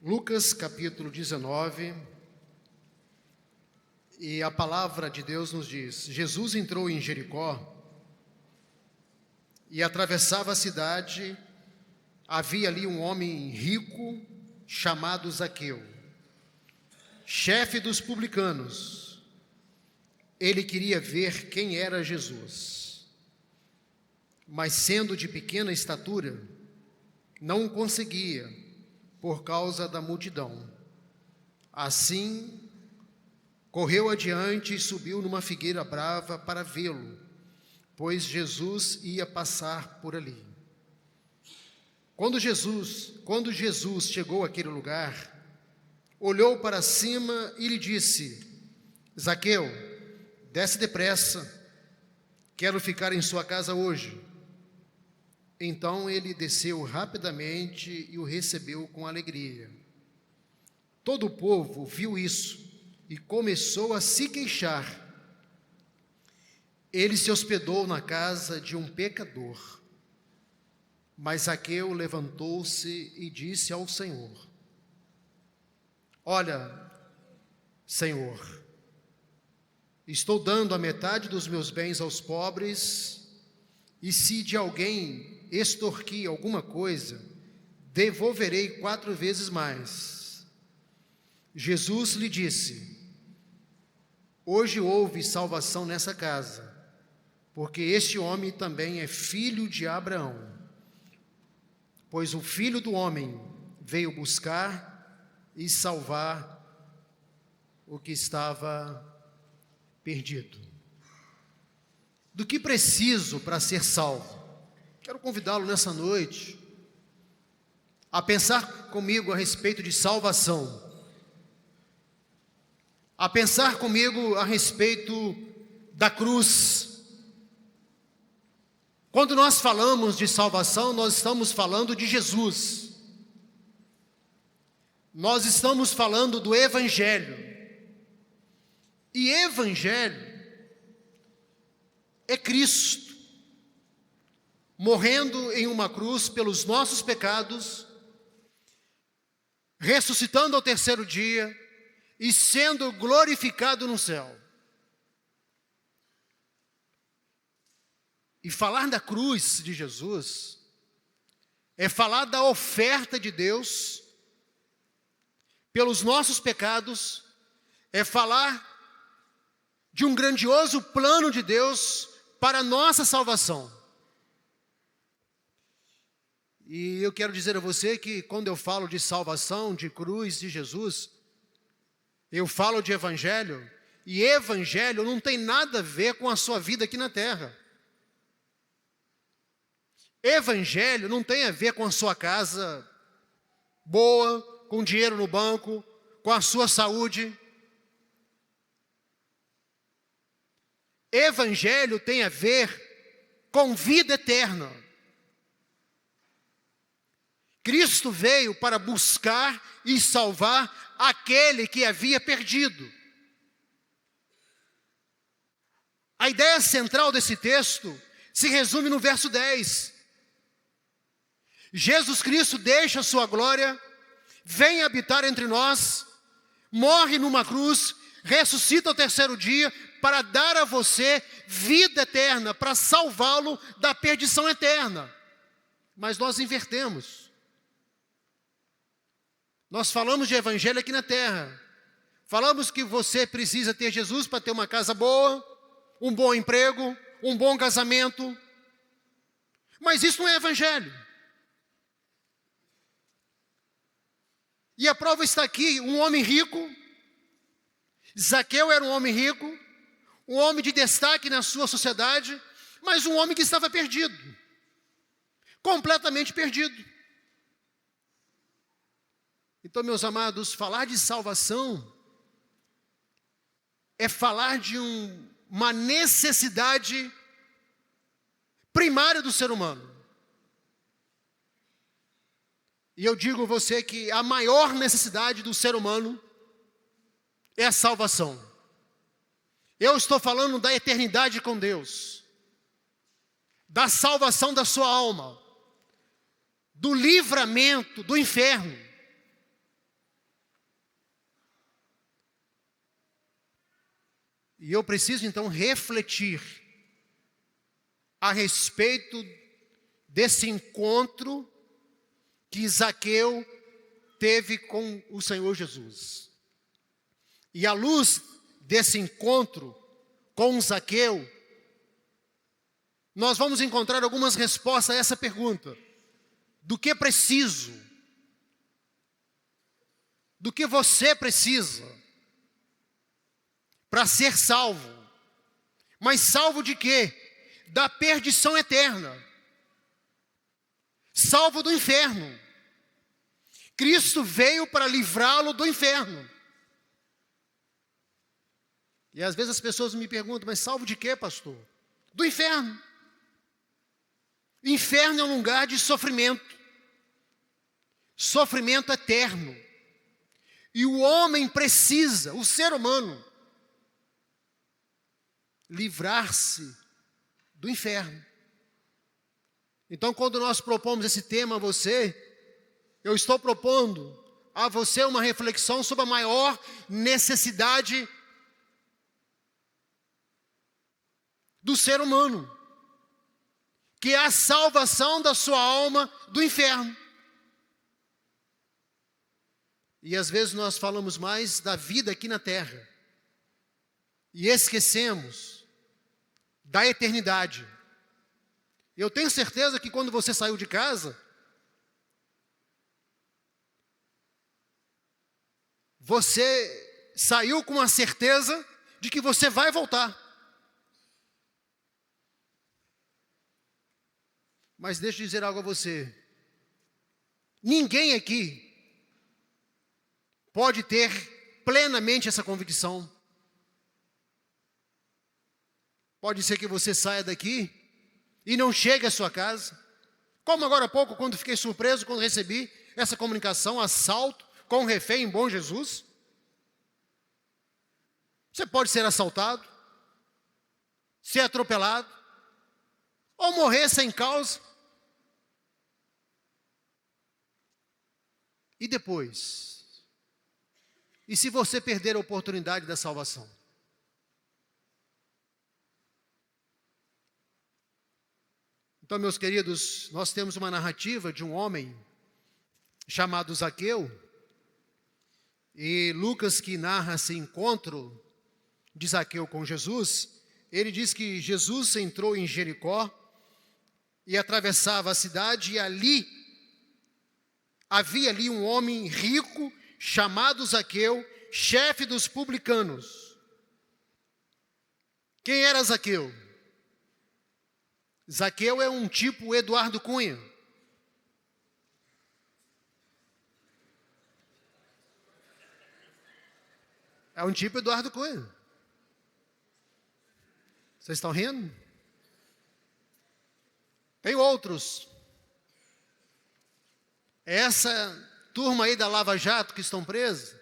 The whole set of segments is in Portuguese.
Lucas capítulo 19, e a palavra de Deus nos diz: Jesus entrou em Jericó e atravessava a cidade. Havia ali um homem rico chamado Zaqueu, chefe dos publicanos. Ele queria ver quem era Jesus, mas sendo de pequena estatura, não conseguia por causa da multidão. Assim, correu adiante e subiu numa figueira brava para vê-lo, pois Jesus ia passar por ali. Quando Jesus chegou àquele lugar, olhou para cima e lhe disse: Zaqueu, desce depressa, quero ficar em sua casa hoje. Então ele desceu rapidamente e o recebeu com alegria. Todo o povo viu isso e começou a se queixar. Ele se hospedou na casa de um pecador. Mas Zaqueu levantou-se e disse ao Senhor: Olha, Senhor, estou dando a metade dos meus bens aos pobres, e se de alguém extorquir alguma coisa, devolverei 4 vezes mais. Jesus lhe disse: Hoje houve salvação nessa casa, porque este homem também é filho de Abraão. Pois o Filho do Homem veio buscar e salvar o que estava perdido. Do que preciso para ser salvo? Quero convidá-lo nessa noite a pensar comigo a respeito de salvação, a pensar comigo a respeito da cruz. Quando nós falamos de salvação, nós estamos falando de Jesus. Nós estamos falando do Evangelho. E Evangelho é Cristo morrendo em uma cruz pelos nossos pecados, ressuscitando ao 3º dia e sendo glorificado no céu. E falar da cruz de Jesus é falar da oferta de Deus pelos nossos pecados, é falar de um grandioso plano de Deus para a nossa salvação. E eu quero dizer a você que quando eu falo de salvação, de cruz de Jesus, eu falo de evangelho, e evangelho não tem nada a ver com a sua vida aqui na terra. Evangelho não tem a ver com a sua casa boa, com dinheiro no banco, com a sua saúde. Evangelho tem a ver com vida eterna. Cristo veio para buscar e salvar aquele que havia perdido. A ideia central desse texto se resume no verso 10. Jesus Cristo deixa a sua glória, vem habitar entre nós, morre numa cruz, ressuscita ao 3º dia para dar a você vida eterna, para salvá-lo da perdição eterna. Mas nós invertemos. Nós falamos de evangelho aqui na terra. Falamos que você precisa ter Jesus para ter uma casa boa, um bom emprego, um bom casamento. Mas isso não é evangelho. E a prova está aqui: um homem rico. Zaqueu era um homem rico, um homem de destaque na sua sociedade, mas um homem que estava perdido, completamente perdido. Então, meus amados, falar de salvação é falar de uma necessidade primária do ser humano. E eu digo a você que a maior necessidade do ser humano é a salvação. Eu estou falando da eternidade com Deus, da salvação da sua alma, do livramento do inferno. E eu preciso então refletir a respeito desse encontro que Zaqueu teve com o Senhor Jesus. E à luz desse encontro com Zaqueu, nós vamos encontrar algumas respostas a essa pergunta: do que preciso? Do que você precisa para ser salvo? Mas salvo de quê? Da perdição eterna. Salvo do inferno. Cristo veio para livrá-lo do inferno. E às vezes as pessoas me perguntam, mas salvo de quê, pastor? Do inferno. Inferno é um lugar de sofrimento. Sofrimento eterno. E o homem precisa, o ser humano, livrar-se do inferno. Então, quando nós propomos esse tema a você, eu estou propondo a você uma reflexão sobre a maior necessidade do ser humano, que é a salvação da sua alma do inferno. E às vezes nós falamos mais da vida aqui na terra e esquecemos da eternidade. Eu tenho certeza que quando você saiu de casa, você saiu com a certeza de que você vai voltar. Mas deixa eu dizer algo a você. Ninguém aqui pode ter plenamente essa convicção. Pode ser que você saia daqui e não chegue à sua casa. Como agora há pouco, quando fiquei surpreso, quando recebi essa comunicação, assalto com um refém em Bom Jesus. Você pode ser assaltado, ser atropelado, ou morrer sem causa. E depois? E se você perder a oportunidade da salvação? Então, meus queridos, nós temos uma narrativa de um homem chamado Zaqueu, e Lucas, que narra esse encontro de Zaqueu com Jesus, ele diz que Jesus entrou em Jericó e atravessava a cidade, e havia ali um homem rico chamado Zaqueu, chefe dos publicanos. Quem era Zaqueu? Zaqueu é um tipo Eduardo Cunha. É um tipo Eduardo Cunha. Vocês estão rindo? Tem outros. Essa turma aí da Lava Jato que estão presos,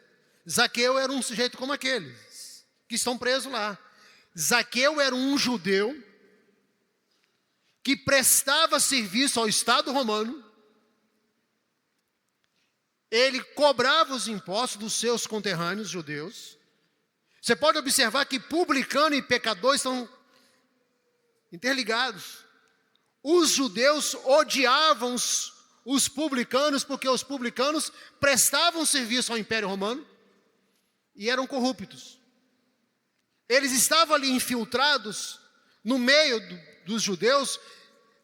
Zaqueu era um sujeito como aqueles que estão presos lá. Zaqueu era um judeu que prestava serviço ao Estado romano. Ele cobrava os impostos dos seus conterrâneos judeus. Você pode observar que publicano e pecador estão interligados. Os judeus odiavam os publicanos, porque os publicanos prestavam serviço ao Império Romano e eram corruptos. Eles estavam ali infiltrados no meio dos judeus,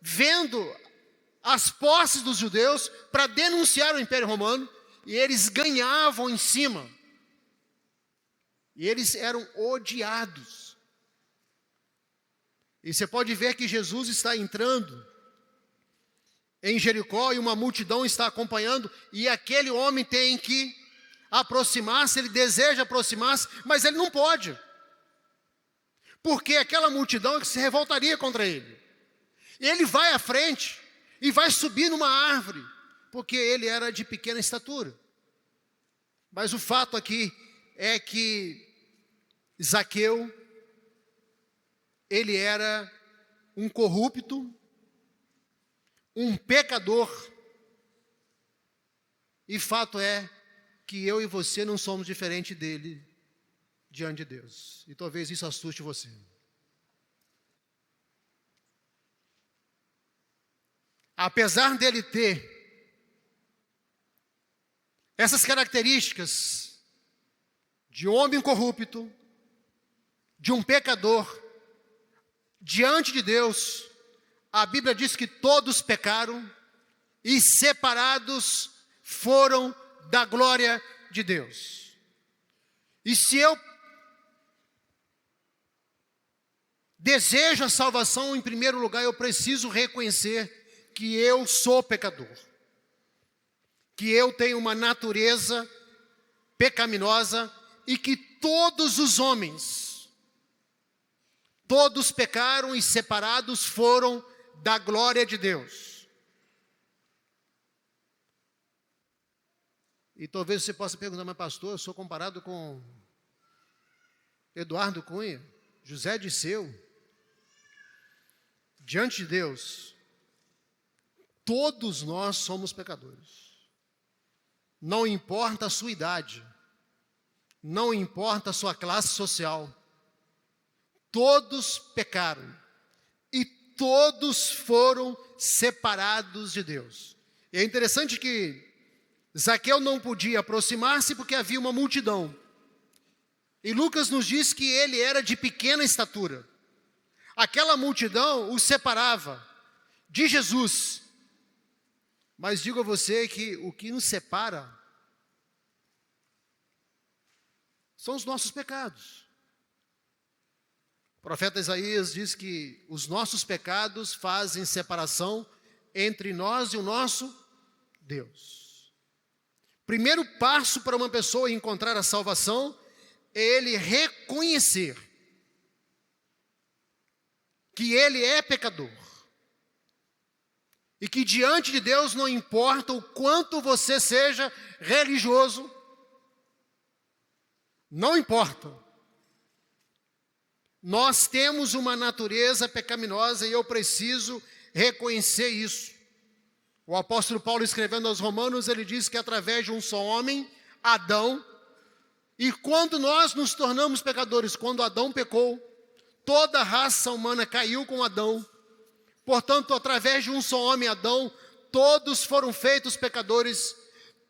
vendo as posses dos judeus para denunciar o Império Romano, e eles ganhavam em cima. E eles eram odiados. E você pode ver que Jesus está entrando em Jericó e uma multidão está acompanhando, e aquele homem tem que aproximar-se, ele deseja aproximar-se, mas ele não pode, porque aquela multidão se revoltaria contra ele. Ele vai à frente e vai subir numa árvore, porque ele era de pequena estatura. Mas o fato aqui é que Zaqueu, ele era um corrupto, um pecador, e fato é que eu e você não somos diferente diante de Deus. E talvez isso assuste você. Apesar dele ter essas características de homem corrupto, de um pecador, diante de Deus, a Bíblia diz que todos pecaram e separados foram da glória de Deus. E se eu desejo a salvação, em primeiro lugar, eu preciso reconhecer que eu sou pecador, que eu tenho uma natureza pecaminosa e que todos os homens, todos pecaram e separados foram da glória de Deus. E talvez você possa perguntar, mas pastor, eu sou comparado com Eduardo Cunha, José Disseu. Diante de Deus, todos nós somos pecadores. Não importa a sua idade, não importa a sua classe social, todos pecaram e todos foram separados de Deus. E é interessante que Zaqueu não podia aproximar-se porque havia uma multidão. E Lucas nos diz que ele era de pequena estatura. Aquela multidão o separava de Jesus. Mas digo a você que o que nos separa são os nossos pecados. O profeta Isaías diz que os nossos pecados fazem separação entre nós e o nosso Deus. Primeiro passo para uma pessoa encontrar a salvação é ele reconhecer que ele é pecador. E que diante de Deus não importa o quanto você seja religioso, não importa. Nós temos uma natureza pecaminosa e eu preciso reconhecer isso. O apóstolo Paulo, escrevendo aos Romanos, ele diz que através de um só homem, Adão, e quando nós nos tornamos pecadores, quando Adão pecou, toda a raça humana caiu com Adão. Portanto, através de um só homem, Adão, todos foram feitos pecadores,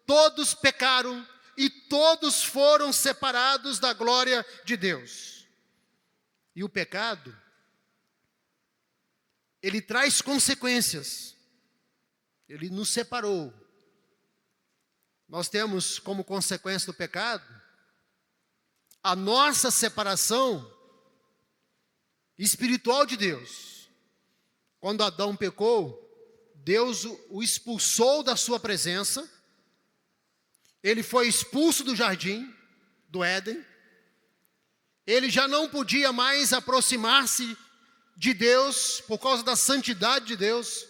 todos pecaram e todos foram separados da glória de Deus. E o pecado, ele traz consequências. Ele nos separou. Nós temos como consequência do pecado a nossa separação espiritual de Deus. Quando Adão pecou, Deus o expulsou da sua presença. Ele foi expulso do jardim, do Éden. Ele já não podia mais aproximar-se de Deus por causa da santidade de Deus.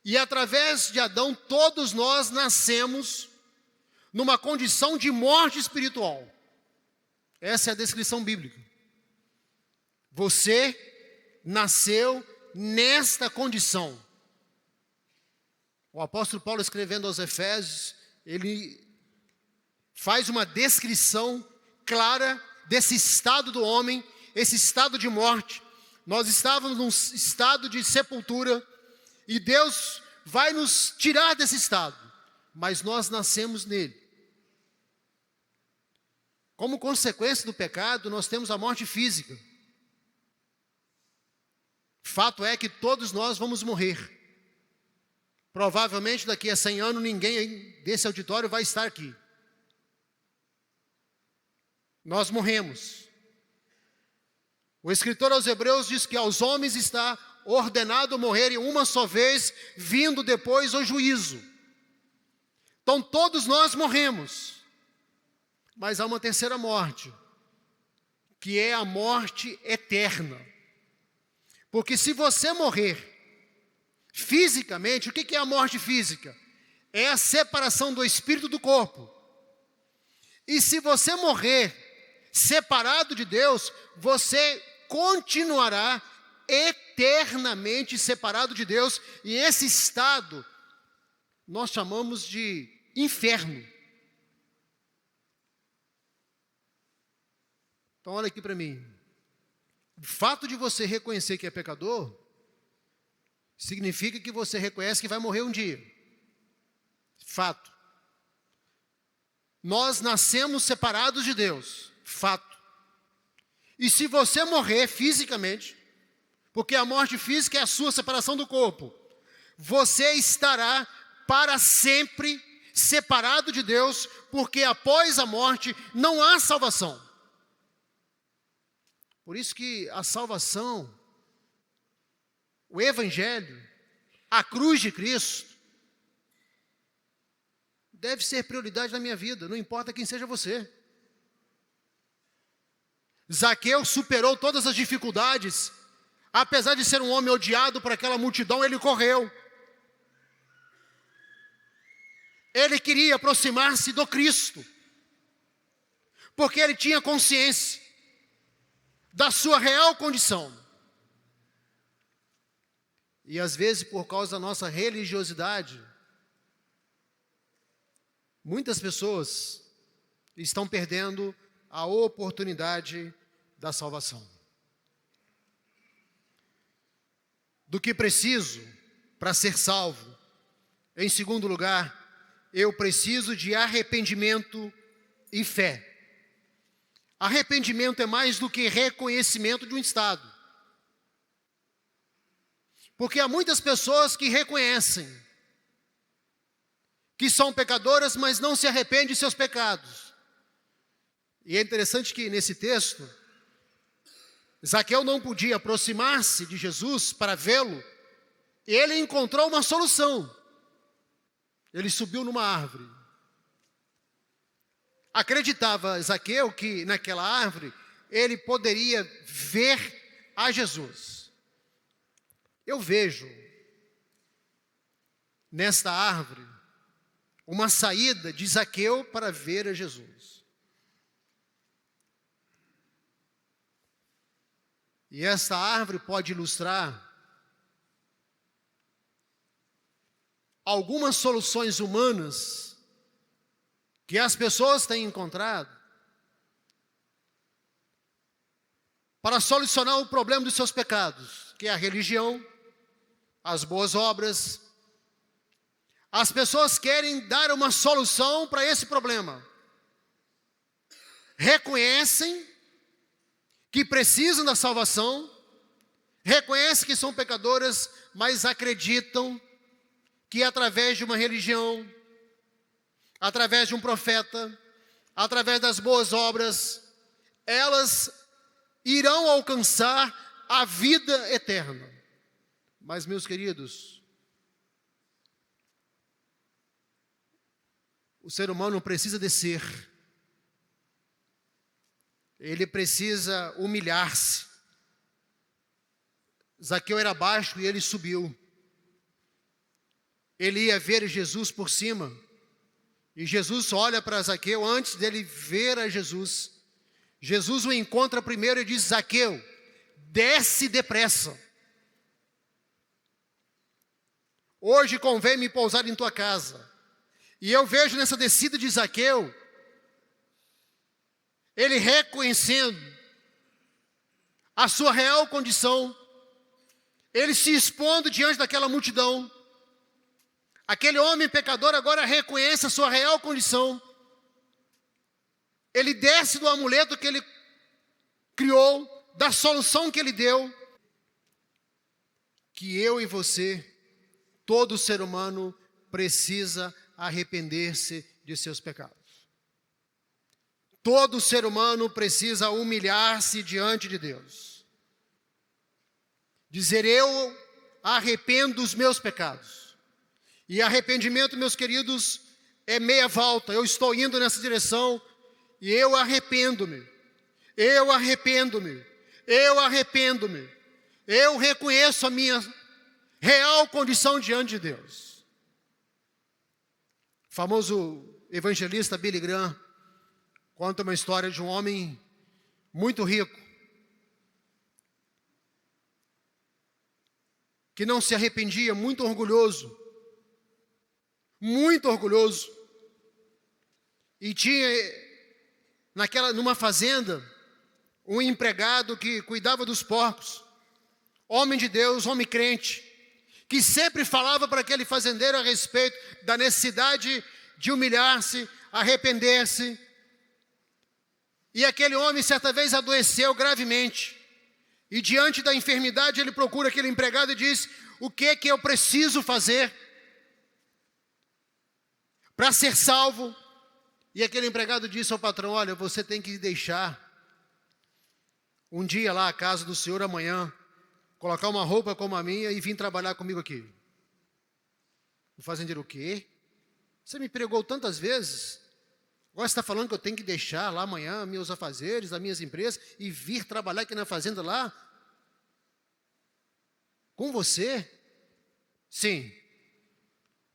E através de Adão, todos nós nascemos numa condição de morte espiritual. Essa é a descrição bíblica. Você nasceu nesta condição. O apóstolo Paulo, escrevendo aos Efésios, ele faz uma descrição clara desse estado do homem, esse estado de morte. Nós estávamos num estado de sepultura e Deus vai nos tirar desse estado, mas nós nascemos nele. Como consequência do pecado, nós temos a morte física. Fato é que todos nós vamos morrer. Provavelmente daqui a 100 anos ninguém desse auditório vai estar aqui. Nós morremos. O escritor aos Hebreus diz que aos homens está ordenado morrerem uma só vez, vindo depois o juízo. Então todos nós morremos. Mas há uma terceira morte, que é a morte eterna. Porque se você morrer fisicamente, o que é a morte física? É a separação do espírito do corpo. E se você morrer separado de Deus, você continuará eternamente separado de Deus. E esse estado nós chamamos de inferno. Então olha aqui para mim. O fato de você reconhecer que é pecador, significa que você reconhece que vai morrer um dia. Fato. Nós nascemos separados de Deus. Fato. E se você morrer fisicamente, porque a morte física é a sua separação do corpo, você estará para sempre separado de Deus, porque após a morte não há salvação. Por isso que a salvação, o Evangelho, a cruz de Cristo, deve ser prioridade na minha vida, não importa quem seja você. Zaqueu superou todas as dificuldades, apesar de ser um homem odiado por aquela multidão, ele correu. Ele queria aproximar-se do Cristo, porque ele tinha consciência da sua real condição. E às vezes, por causa da nossa religiosidade, muitas pessoas estão perdendo a oportunidade da salvação. Do que preciso para ser salvo? Em segundo lugar, eu preciso de arrependimento e fé. Arrependimento é mais do que reconhecimento de um estado. Porque há muitas pessoas que reconhecem que são pecadoras, mas não se arrependem de seus pecados. E é interessante que nesse texto, Zaqueu não podia aproximar-se de Jesus para vê-lo, e ele encontrou uma solução. Ele subiu numa árvore. Acreditava Zaqueu que naquela árvore ele poderia ver a Jesus. Eu vejo nesta árvore uma saída de Zaqueu para ver a Jesus. E esta árvore pode ilustrar algumas soluções humanas que as pessoas têm encontrado para solucionar o problema dos seus pecados, que é a religião, as boas obras. As pessoas querem dar uma solução para esse problema. Reconhecem que precisam da salvação, reconhecem que são pecadoras, mas acreditam que através de uma religião, através de um profeta, através das boas obras, elas irão alcançar a vida eterna. Mas, meus queridos, o ser humano precisa descer. Ele precisa humilhar-se. Zaqueu era baixo e ele subiu. Ele ia ver Jesus por cima. E Jesus olha para Zaqueu antes dele ver a Jesus. Jesus o encontra primeiro e diz: Zaqueu, desce depressa. Hoje convém-me pousar em tua casa. E eu vejo nessa descida de Zaqueu, ele reconhecendo a sua real condição, ele se expondo diante daquela multidão. Aquele homem pecador agora reconhece a sua real condição. Ele desce do amuleto que ele criou, da solução que ele deu. Que eu e você, todo ser humano, precisa arrepender-se de seus pecados. Todo ser humano precisa humilhar-se diante de Deus. Dizer: eu arrependo dos meus pecados. E arrependimento, meus queridos, é meia volta. Eu estou indo nessa direção e eu arrependo-me. Eu arrependo-me. Eu arrependo-me. Eu reconheço a minha real condição diante de Deus. O famoso evangelista Billy Graham conta uma história de um homem muito rico, que não se arrependia, muito orgulhoso, e tinha numa fazenda um empregado que cuidava dos porcos, homem de Deus, homem crente, que sempre falava para aquele fazendeiro a respeito da necessidade de humilhar-se, arrepender-se. E aquele homem certa vez adoeceu gravemente. E diante da enfermidade ele procura aquele empregado e diz: o que é que eu preciso fazer para ser salvo? E aquele empregado disse ao patrão: olha, você tem que deixar um dia lá a casa do senhor amanhã, colocar uma roupa como a minha e vir trabalhar comigo aqui. O fazendeiro: o quê? Você me pregou tantas vezes, agora você está falando que eu tenho que deixar lá amanhã meus afazeres, as minhas empresas e vir trabalhar aqui na fazenda lá? Com você? Sim,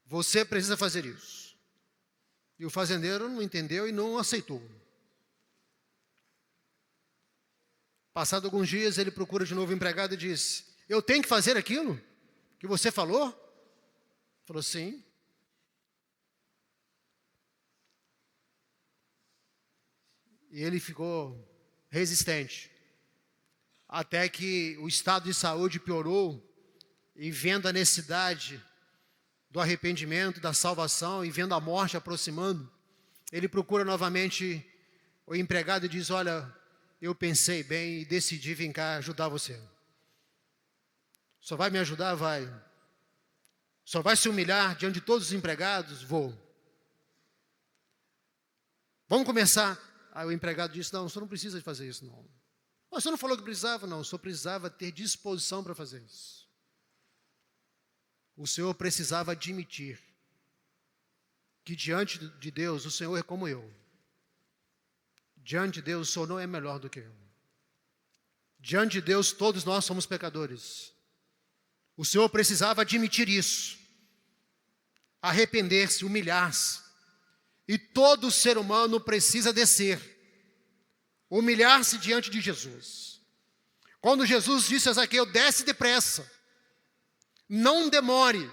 você precisa fazer isso. E o fazendeiro não entendeu e não aceitou. Passado alguns dias, ele procura de novo o empregado e diz: eu tenho que fazer aquilo que você falou? Ele falou: sim. E ele ficou resistente, até que o estado de saúde piorou, e vendo a necessidade do arrependimento, da salvação, e vendo a morte aproximando, ele procura novamente o empregado e diz: olha, eu pensei bem e decidi vir cá ajudar você. Só vai me ajudar? Vai. Só vai se humilhar diante de todos os empregados? Vou. Vamos começar. Aí o empregado disse: não, o senhor não precisa de fazer isso, não. Mas o senhor não falou que precisava? Não, o senhor precisava ter disposição para fazer isso. O senhor precisava admitir que diante de Deus o senhor é como eu. Diante de Deus o senhor não é melhor do que eu. Diante de Deus todos nós somos pecadores. O senhor precisava admitir isso, arrepender-se, humilhar-se. E todo ser humano precisa descer, humilhar-se diante de Jesus. Quando Jesus disse a Zaqueu: desce depressa, não demore.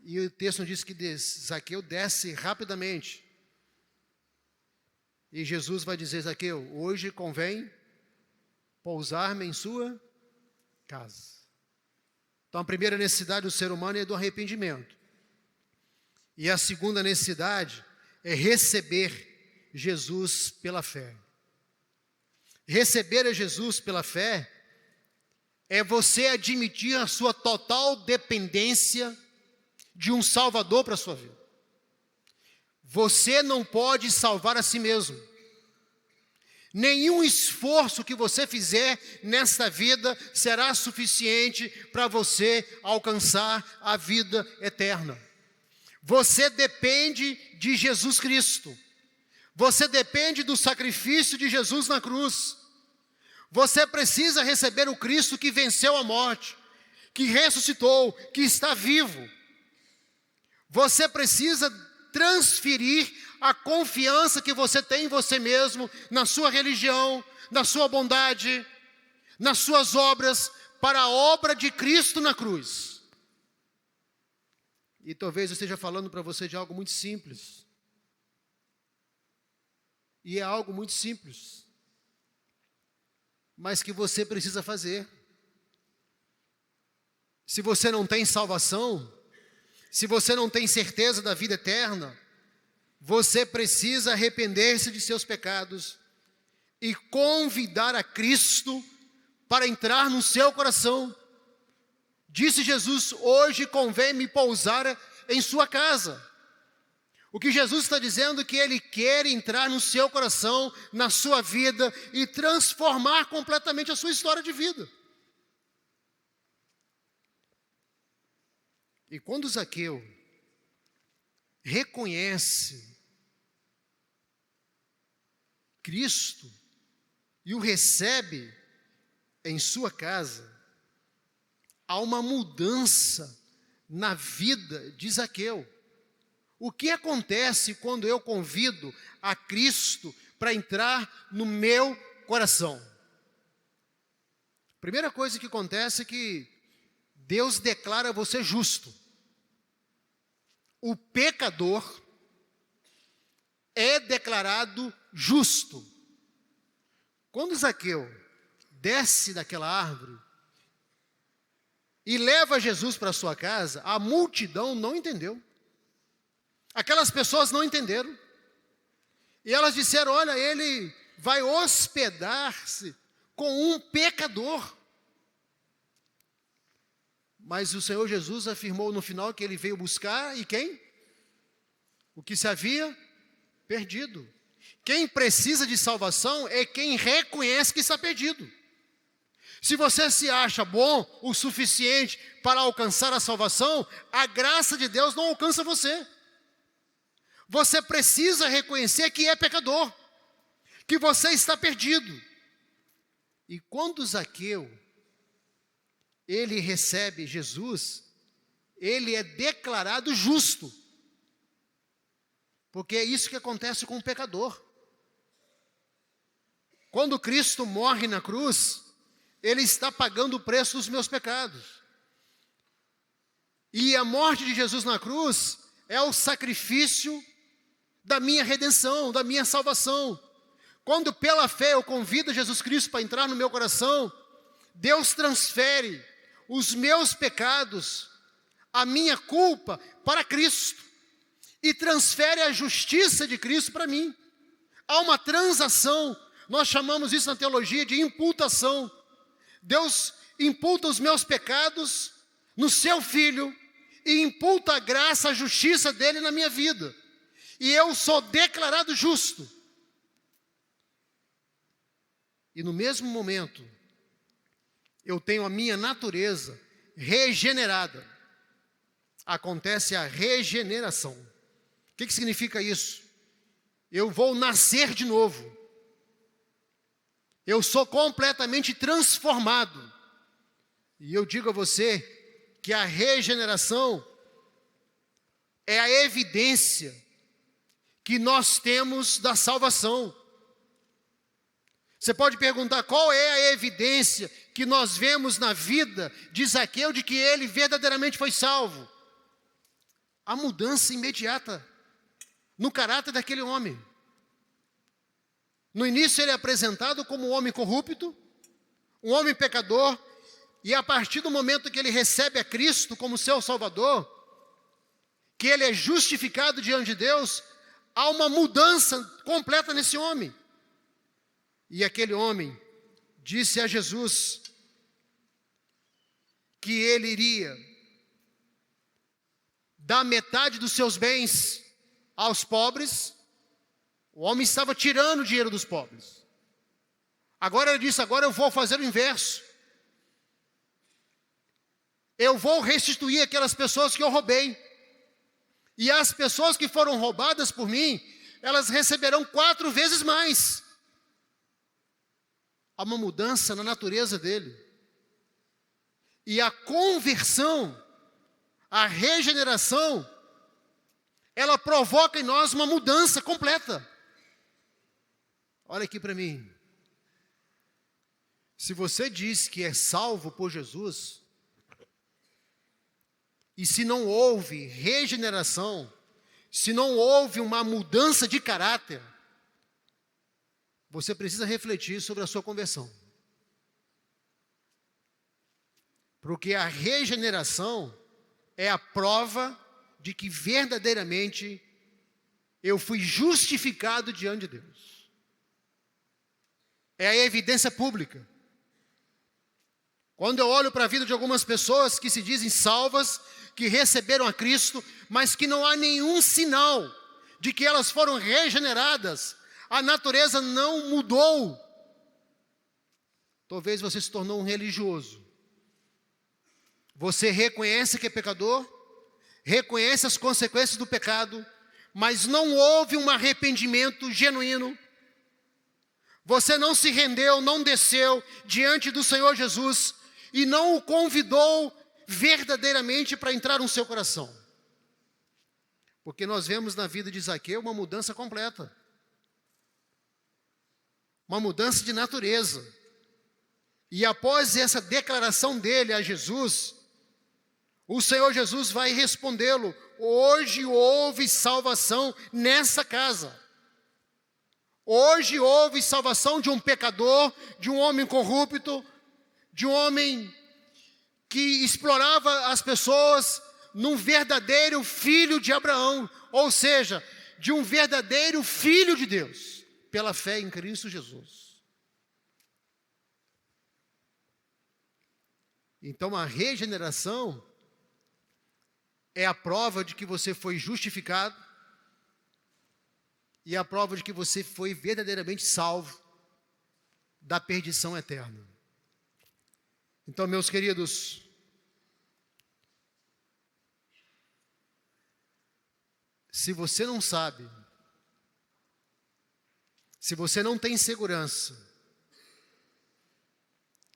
E o texto diz que Zaqueu desce rapidamente. E Jesus vai dizer: Zaqueu, hoje convém pousar-me em sua casa. Então a primeira necessidade do ser humano é do arrependimento. E a segunda necessidade é receber Jesus pela fé. Receber a Jesus pela fé é você admitir a sua total dependência de um Salvador para a sua vida. Você não pode salvar a si mesmo. Nenhum esforço que você fizer nesta vida será suficiente para você alcançar a vida eterna. Você depende de Jesus Cristo. Você depende do sacrifício de Jesus na cruz. Você precisa receber o Cristo que venceu a morte, que ressuscitou, que está vivo. Você precisa transferir a confiança que você tem em você mesmo, na sua religião, na sua bondade, nas suas obras, para a obra de Cristo na cruz. E talvez eu esteja falando para você de algo muito simples. E é algo muito simples, mas que você precisa fazer. Se você não tem salvação, se você não tem certeza da vida eterna, você precisa arrepender-se de seus pecados e convidar a Cristo para entrar no seu coração. Disse Jesus: hoje convém-me pousar em sua casa. O que Jesus está dizendo é que Ele quer entrar no seu coração, na sua vida e transformar completamente a sua história de vida. E quando Zaqueu reconhece Cristo e o recebe em sua casa, há uma mudança na vida de Zaqueu. O que acontece quando eu convido a Cristo para entrar no meu coração? A primeira coisa que acontece é que Deus declara você justo. O pecador é declarado justo Quando Zaqueu desce daquela árvore e leva Jesus para sua casa, a multidão não entendeu. Aquelas pessoas não entenderam. E elas disseram: olha, ele vai hospedar-se com um pecador. Mas o Senhor Jesus afirmou no final que ele veio buscar e quem? O que se havia perdido. Quem precisa de salvação é quem reconhece que está perdido. Se você se acha bom o suficiente para alcançar a salvação, a graça de Deus não alcança você. Você precisa reconhecer que é pecador, que você está perdido. E quando Zaqueu, ele recebe Jesus, ele é declarado justo. Porque é isso que acontece com o pecador. Quando Cristo morre na cruz, ele está pagando o preço dos meus pecados. E a morte de Jesus na cruz é o sacrifício da minha redenção, da minha salvação. Quando pela fé eu convido Jesus Cristo para entrar no meu coração, Deus transfere os meus pecados, a minha culpa para Cristo e transfere a justiça de Cristo para mim. Há uma transação, nós chamamos isso na teologia de imputação. Deus imputa os meus pecados no seu Filho e imputa a graça, a justiça dele na minha vida. E eu sou declarado justo. E no mesmo momento, eu tenho a minha natureza regenerada. Acontece a regeneração. O que significa isso? Eu vou nascer de novo. Eu sou completamente transformado. E eu digo a você que a regeneração é a evidência que nós temos da salvação. Você pode perguntar qual é a evidência que nós vemos na vida de Zaqueu de que ele verdadeiramente foi salvo. A mudança imediata no caráter daquele homem. No início ele é apresentado como um homem corrupto, um homem pecador, e a partir do momento que ele recebe a Cristo como seu Salvador, que ele é justificado diante de Deus, há uma mudança completa nesse homem. E aquele homem disse a Jesus que ele iria dar metade dos seus bens aos pobres. O homem estava tirando o dinheiro dos pobres. Agora ele disse: agora eu vou fazer o inverso. Eu vou restituir aquelas pessoas que eu roubei. E as pessoas que foram roubadas por mim, elas receberão 4 vezes mais. Há uma mudança na natureza dele. E a conversão, a regeneração, ela provoca em nós uma mudança completa. Olha aqui para mim. Se você diz que é salvo por Jesus, e se não houve regeneração, se não houve uma mudança de caráter, você precisa refletir sobre a sua conversão. Porque a regeneração é a prova de que verdadeiramente eu fui justificado diante de Deus. É a evidência pública. Quando eu olho para a vida de algumas pessoas que se dizem salvas, que receberam a Cristo, mas que não há nenhum sinal de que elas foram regeneradas, a natureza não mudou. Talvez você se tornou um religioso. Você reconhece que é pecador, reconhece as consequências do pecado, mas não houve um arrependimento genuíno. Você não se rendeu, não desceu diante do Senhor Jesus e não o convidou verdadeiramente para entrar no seu coração. Porque nós vemos na vida de Zaqueu uma mudança completa. Uma mudança de natureza. E após essa declaração dele a Jesus, o Senhor Jesus vai respondê-lo: hoje houve salvação nessa casa. Hoje houve salvação de um pecador, de um homem corrupto, de um homem que explorava as pessoas, num verdadeiro filho de Abraão, ou seja, de um verdadeiro filho de Deus, pela fé em Cristo Jesus. Então a regeneração é a prova de que você foi justificado e a prova de que você foi verdadeiramente salvo da perdição eterna. Então, meus queridos, se você não sabe, se você não tem segurança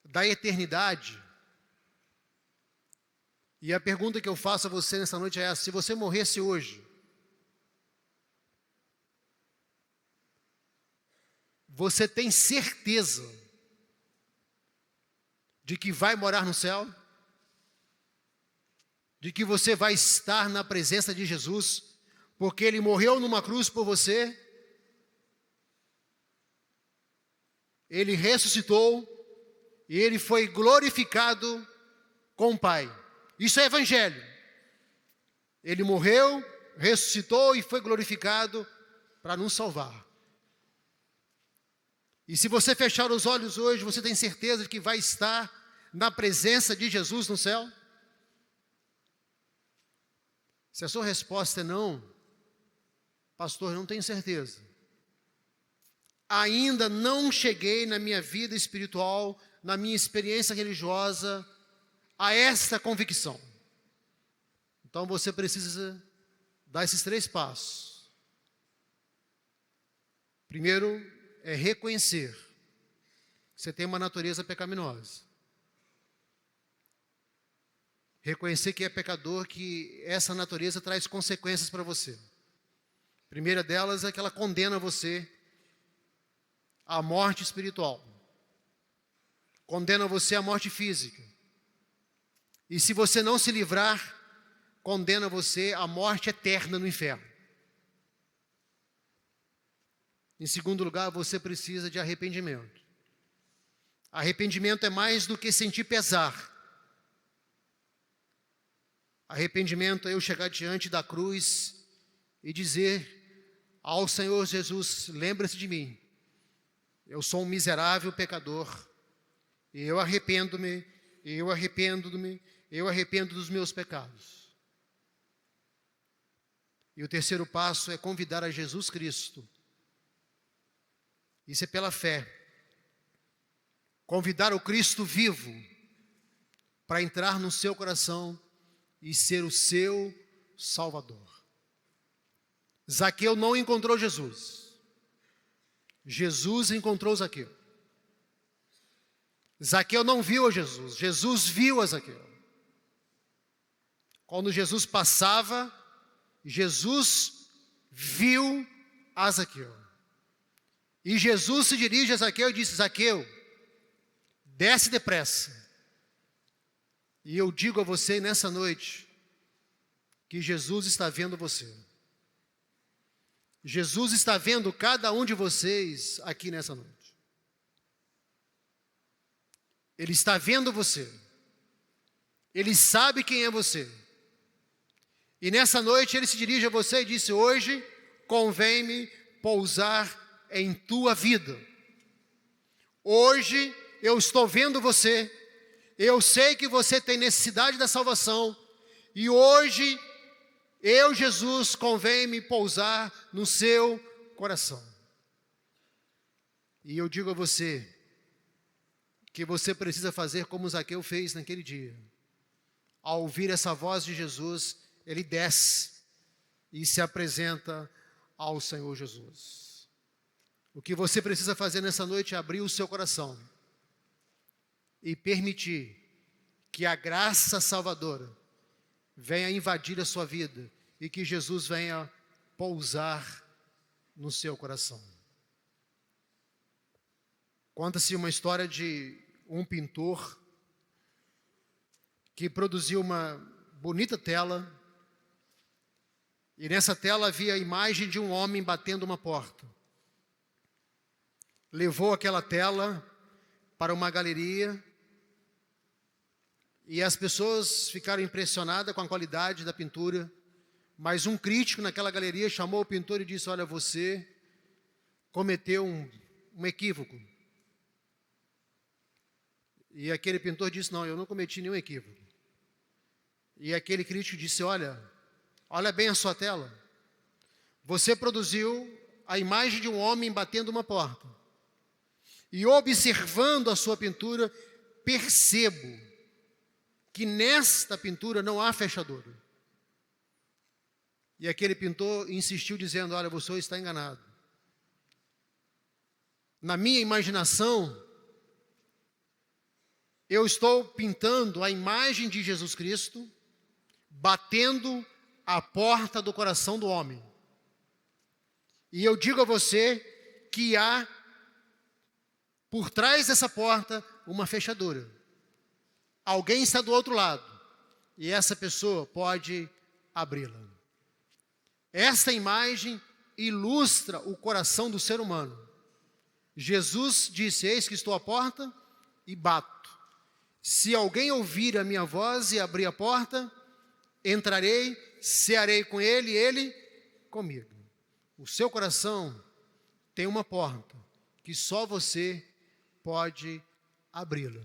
da eternidade, e a pergunta que eu faço a você nessa noite é essa: se você morresse hoje, você tem certeza de que vai morar no céu? De que você vai estar na presença de Jesus, porque Ele morreu numa cruz por você, Ele ressuscitou e Ele foi glorificado com o Pai. Isso é evangelho. Ele morreu, ressuscitou e foi glorificado para nos salvar. E se você fechar os olhos hoje, você tem certeza de que vai estar na presença de Jesus no céu? Se a sua resposta é não, pastor, não tenho certeza. Ainda não cheguei na minha vida espiritual, na minha experiência religiosa, a esta convicção. Então você precisa dar esses 3 passos. Primeiro é reconhecer que você tem uma natureza pecaminosa. Reconhecer que é pecador, que essa natureza traz consequências para você. A primeira delas é que ela condena você à morte espiritual. Condena você à morte física. E se você não se livrar, condena você à morte eterna no inferno. Em segundo lugar, você precisa de arrependimento. Arrependimento é mais do que sentir pesar. Arrependimento é eu chegar diante da cruz e dizer ao Senhor Jesus: lembre-se de mim, eu sou um miserável pecador, e eu arrependo-me, eu arrependo dos meus pecados. E o terceiro passo é convidar a Jesus Cristo. Isso é pela fé. Convidar o Cristo vivo para entrar no seu coração e ser o seu Salvador. Zaqueu não encontrou Jesus. Jesus encontrou Zaqueu. Zaqueu não viu a Jesus. Jesus viu a Zaqueu. Quando Jesus passava, Jesus viu a Zaqueu. E Jesus se dirige a Zaqueu e disse: Zaqueu, desce depressa. E eu digo a você nessa noite que Jesus está vendo você. Jesus está vendo cada um de vocês aqui nessa noite. Ele está vendo você. Ele sabe quem é você. E nessa noite ele se dirige a você e disse: hoje convém-me pousar em tua vida. Hoje eu estou vendo você. Eu sei que você tem necessidade da salvação. E hoje eu, Jesus, convém-me pousar no seu coração. E eu digo a você que você precisa fazer como Zaqueu fez naquele dia. Ao ouvir essa voz de Jesus, ele desce e se apresenta ao Senhor Jesus. O que você precisa fazer nessa noite é abrir o seu coração e permitir que a graça salvadora venha invadir a sua vida e que Jesus venha pousar no seu coração. Conta-se uma história de um pintor que produziu uma bonita tela, e nessa tela havia a imagem de um homem batendo uma porta. levou aquela tela para uma galeria e as pessoas ficaram impressionadas com a qualidade da pintura, mas um crítico naquela galeria chamou o pintor e disse: olha, você cometeu um equívoco. E aquele pintor disse: não, eu não cometi nenhum equívoco. E aquele crítico disse: olha bem a sua tela. Você produziu a imagem de um homem batendo uma porta. E observando a sua pintura, percebo que nesta pintura não há fechadura. E aquele pintor insistiu dizendo: olha, você está enganado. Na minha imaginação, eu estou pintando a imagem de Jesus Cristo batendo a porta do coração do homem. E eu digo a você que há por trás dessa porta uma fechadura. Alguém está do outro lado e essa pessoa pode abri-la. Esta imagem ilustra o coração do ser humano. Jesus disse: eis que estou à porta e bato. Se alguém ouvir a minha voz e abrir a porta, entrarei, cearei com ele e ele comigo. O seu coração tem uma porta que só você pode abri-la.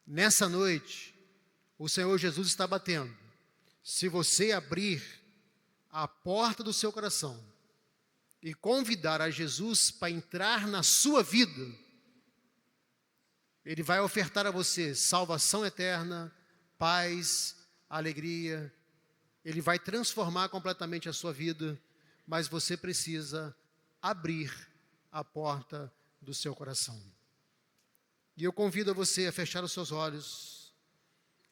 Nessa noite, o Senhor Jesus está batendo. Se você abrir a porta do seu coração e convidar a Jesus para entrar na sua vida, Ele vai ofertar a você salvação eterna, paz, alegria. Ele vai transformar completamente a sua vida, mas você precisa abrir a porta do seu coração. E eu convido a você a fechar os seus olhos,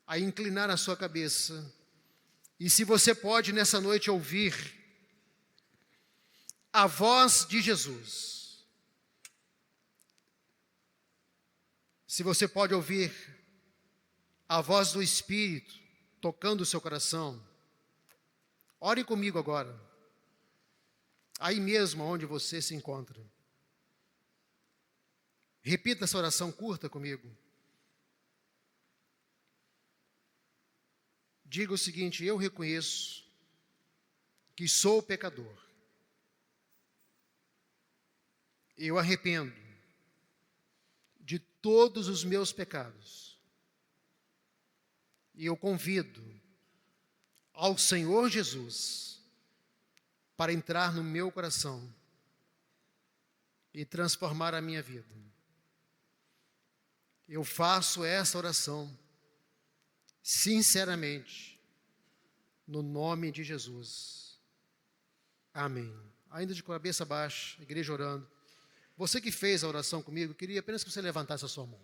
a inclinar a sua cabeça, e se você pode nessa noite ouvir a voz de Jesus, se você pode ouvir a voz do Espírito tocando o seu coração, ore comigo agora, aí mesmo onde você se encontra. Repita essa oração curta comigo. Diga o seguinte: eu reconheço que sou pecador. Eu arrependo de todos os meus pecados. E eu convido ao Senhor Jesus para entrar no meu coração e transformar a minha vida. Eu faço essa oração sinceramente, no nome de Jesus. Amém. Ainda de cabeça baixa, igreja orando. Você que fez a oração comigo, eu queria apenas que você levantasse a sua mão,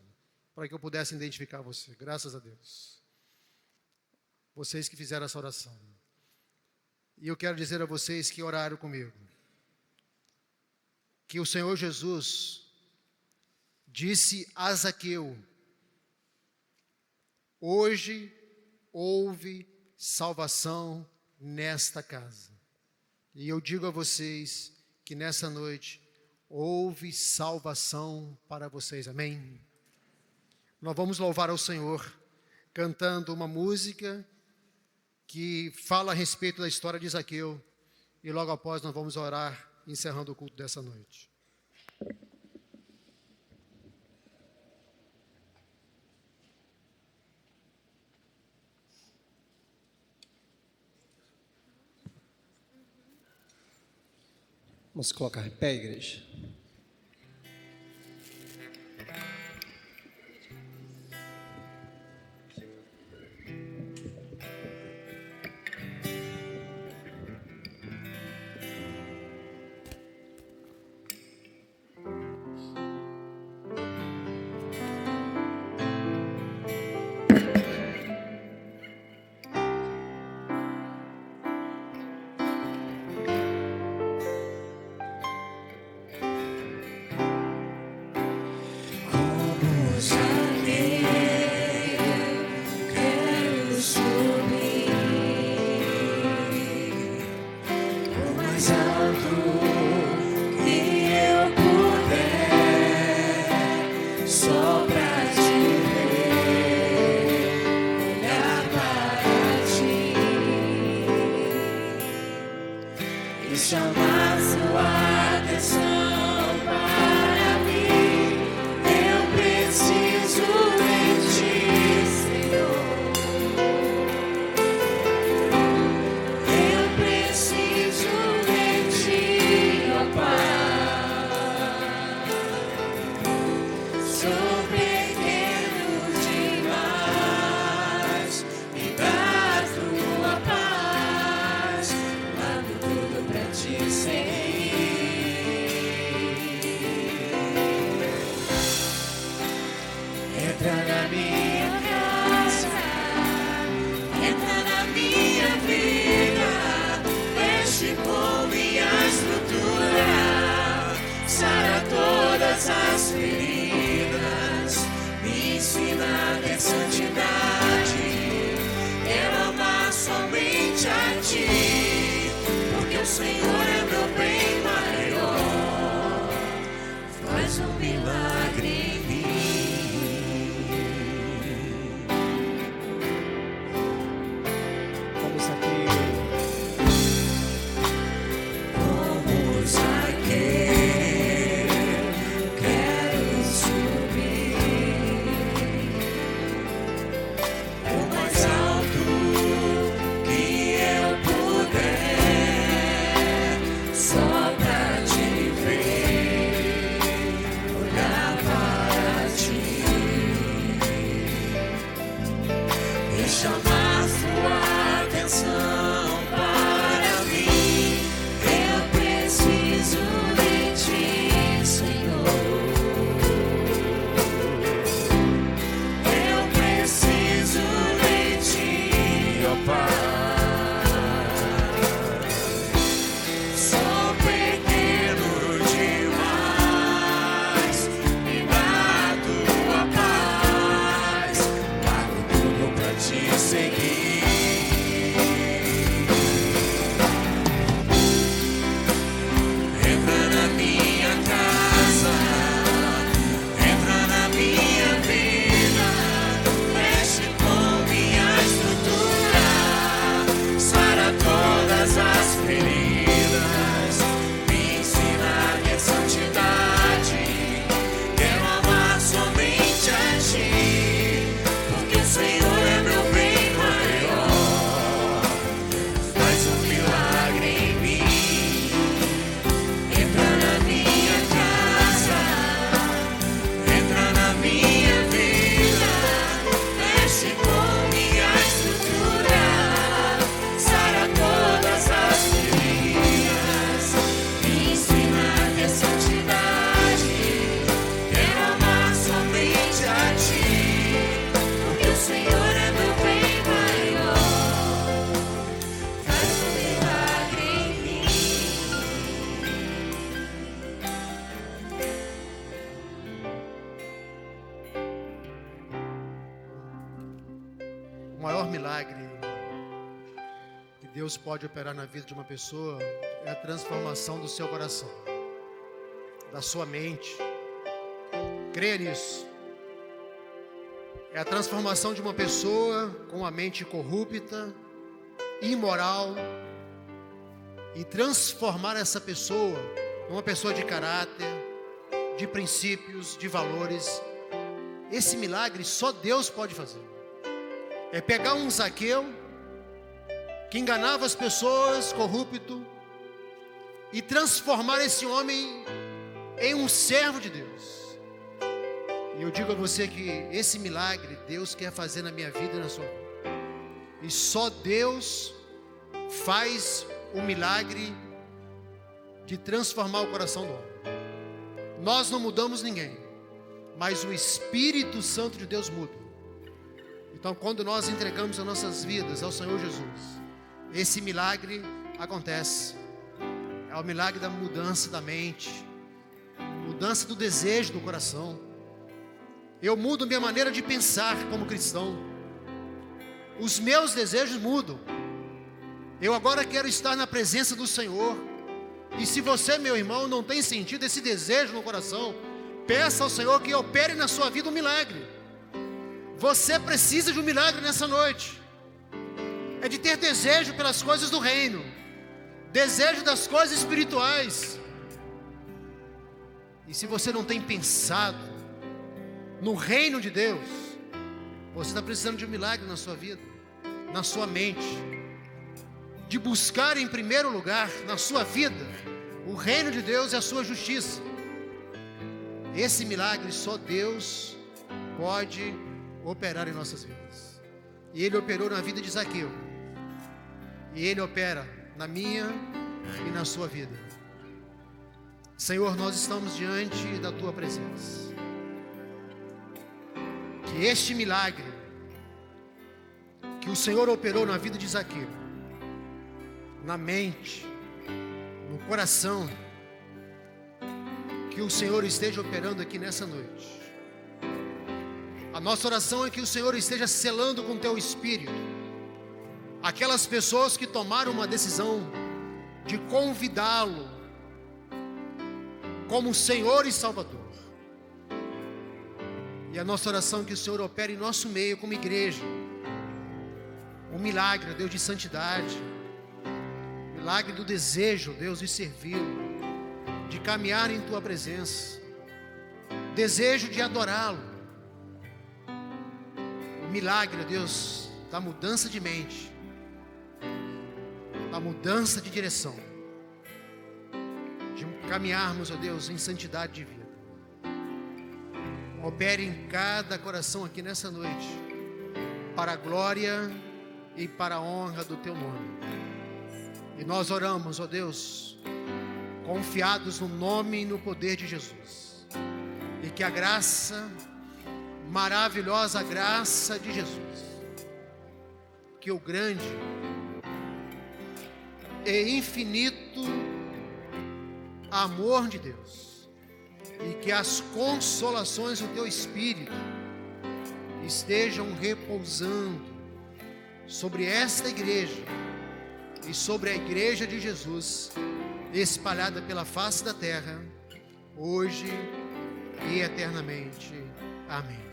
para que eu pudesse identificar você. Graças a Deus. Vocês que fizeram essa oração. E eu quero dizer a vocês que oraram comigo, que o Senhor Jesus disse a Zaqueu: hoje houve salvação nesta casa. E eu digo a vocês que nessa noite houve salvação para vocês. Amém? Nós vamos louvar ao Senhor cantando uma música que fala a respeito da história de Zaqueu. E logo após nós vamos orar, encerrando o culto dessa noite. Vamos colocar em pé, igreja. Entra na minha casa, entra na minha vida, mexe com minha estrutura, sara todas as feridas, me ensina a ter santidade, quero amar somente a ti, porque o Senhor é meu bem maior, faz um milagre em mim. Vamos aqui. Vamos aqui, quero subir o mais alto que eu puder, só pra te ver, olhar para ti e chamar sua atenção para mim. Eu preciso de ti, Senhor. Eu preciso de ti, ó Pai. Sou pequeno demais, me dá tua paz, largo tudo pra te seguir. Entra na minha casa, entra na minha vida, mexe com minha estrutura, sara todas as feridas, me ensina a ter santidade, quero amar somente a ti, porque o Senhor é meu bem maior, faz um milagre em mim. Entra na minha casa, entra na minha vida, mexe com minha estrutura, sara todas as feridas, me ensina a ter santidade, quero amar somente a ti, porque o Senhor é meu bem maior, faz um milagre em mim. O maior milagre que Deus pode operar na vida de uma pessoa é a transformação do seu coração, da sua mente. Creia nisso. É a transformação de uma pessoa com a mente corrupta, imoral, e transformar essa pessoa numa pessoa de caráter, de princípios, de valores. Esse milagre só Deus pode fazer. É pegar um Zaqueu que enganava as pessoas, corrupto, e transformar esse homem em um servo de Deus. E eu digo a você que esse milagre Deus quer fazer na minha vida e na sua vida. E só Deus faz o milagre de transformar o coração do homem. Nós não mudamos ninguém, mas o Espírito Santo de Deus muda. Então, quando nós entregamos as nossas vidas ao Senhor Jesus, esse milagre acontece. É o milagre da mudança da mente, mudança do desejo do coração. Eu mudo minha maneira de pensar como cristão. Os meus desejos mudam. Eu agora quero estar na presença do Senhor. E se você, meu irmão, não tem sentido esse desejo no coração, peça ao Senhor que opere na sua vida um milagre. Você precisa de um milagre nessa noite. É de ter desejo pelas coisas do reino, desejo das coisas espirituais. E se você não tem pensado no reino de Deus, você está precisando de um milagre na sua vida, na sua mente, de buscar em primeiro lugar na sua vida o reino de Deus e a sua justiça. Esse milagre só Deus pode operar em nossas vidas. E Ele operou na vida de Zaqueu, e Ele opera na minha e na sua vida. Senhor, nós estamos diante da Tua presença. que este milagre que o Senhor operou na vida de Zaqueu, na mente, no coração, que o Senhor esteja operando aqui nessa noite. A nossa oração é que o Senhor esteja selando com teu Espírito aquelas pessoas que tomaram uma decisão de convidá-lo como Senhor e Salvador. E a nossa oração é que o Senhor opere em nosso meio como igreja um milagre, Deus, de santidade, milagre do desejo, Deus, de servi-lo, de caminhar em tua presença, desejo de adorá-lo, o milagre, Deus, da mudança de mente, da mudança de direção, de caminharmos, ó Deus, em santidade de vida. Opere em cada coração aqui nessa noite, para a glória e para a honra do teu nome. E nós oramos, ó Deus, confiados no nome e no poder de Jesus. E que a graça, maravilhosa graça de Jesus, que o grande e infinito amor de Deus, e que as consolações do teu Espírito estejam repousando sobre esta igreja e sobre a igreja de Jesus, espalhada pela face da terra, hoje e eternamente. Amém.